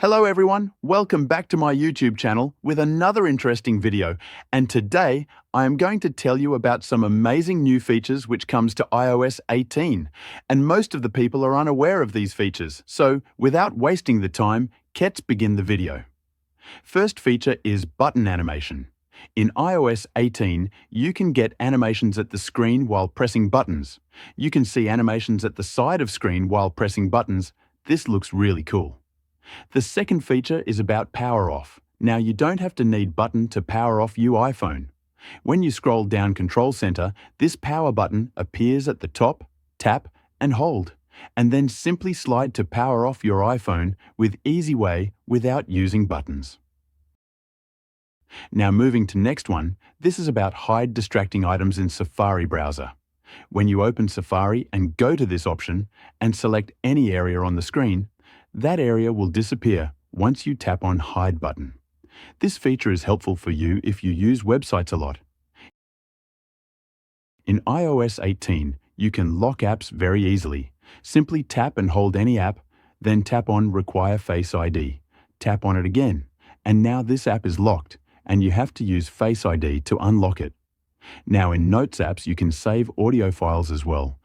Hello everyone, welcome back to my YouTube channel with another interesting video. And today I am going to tell you about some amazing new features which comes to iOS 18. And most of the people are unaware of these features. So without wasting the time, let's begin the video. First feature is button animation. In iOS 18, you can get animations at the screen while pressing buttons. You can see animations at the side of screen while pressing buttons. This looks really cool. The second feature is about power off. Now you don't have to need button to power off your iPhone. When you scroll down Control Center, this power button appears at the top, tap and hold, and then simply slide to power off your iPhone with easy way without using buttons. Now moving to next one, this is about hide distracting items in Safari browser. When you open Safari and go to this option and select any area on the screen, that area will disappear once you tap on Hide button. This feature is helpful for you if you use websites a lot. In iOS 18, you can lock apps very easily. Simply tap and hold any app, then tap on Require Face ID. Tap on it again, and now this app is locked, and you have to use Face ID to unlock it. Now in Notes apps, you can save audio files as well.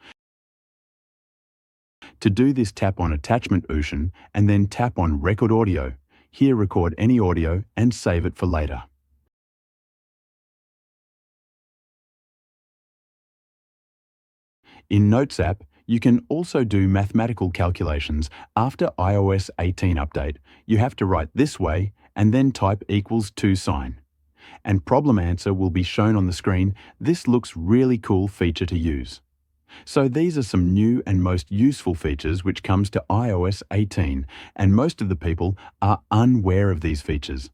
To do this, tap on Attachment Option and then tap on Record Audio. Here record any audio and save it for later. In Notes app, you can also do mathematical calculations. After iOS 18 update, you have to write this way and then type =2 sign. And problem answer will be shown on the screen. This looks really cool feature to use. So these are some new and most useful features which comes to iOS 18, and most of the people are unaware of these features.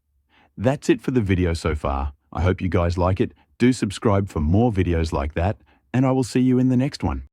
That's it for the video so far. I hope you guys like it. Do subscribe for more videos like that, and I will see you in the next one.